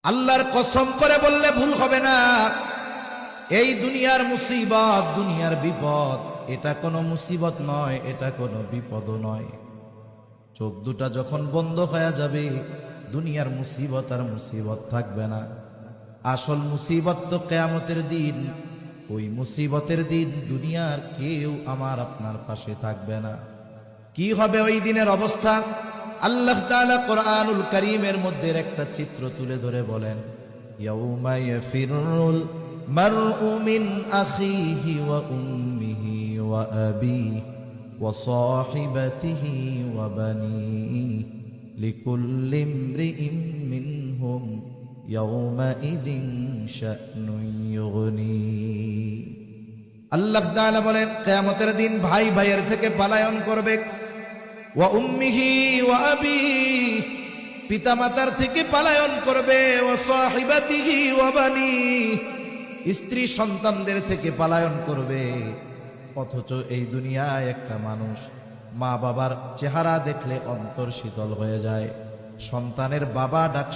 আল্লাহর কসম করে বললে ভুল হবে না, এই দুনিয়ার মুসিবত, দুনিয়ার বিপদ, এটা কোনো মুসিবত নয়, এটা কোনো বিপদও নয়। চোখ দুটা যখন বন্ধ হয়ে যাবে, দুনিয়ার মুসিবত আর মুসিবত থাকবে না। আসল মুসিবত তো কিয়ামতের দিন। ওই মুসিবতের দিন দুনিয়ার কেউ আমার আপনার পাশে থাকবে না। কি হবে ওই দিনের অবস্থা? আল্লাহ তাআলা কোরআনুল কারীমের মধ্যে একটা চিত্র তুলে ধরে বলেন, ইয়াউমা ইয়াফিরুল মারউ মিন আখিহি ওয়া উম্মিহি ওয়া আবিহি ওয়া সাহিবাতিহি ওয়া বানিহি লিকুল্লি ইমরিইম মিনহুম ইয়াউমাইযিন শা'নুন ইউগনি। আল্লাহ তাআলা বলেন, কিয়ামতের দিন ভাই ভাইয়ের থেকে পলায়ন করবে। ওয়া উম্মিহি ওয়া আবিহি, পিতামাতার থেকে পলায়ন করবে। ওয়া সাহিবাতিহি ওয়া বানিহি, স্ত্রী সন্তানদের থেকে পলায়ন করবে। অথচ এই দুনিয়ায় একটা মানুষ মা বাবার চেহারা দেখলে অন্তর শীতল হয়ে যায়। সন্তানের বাবা ডাক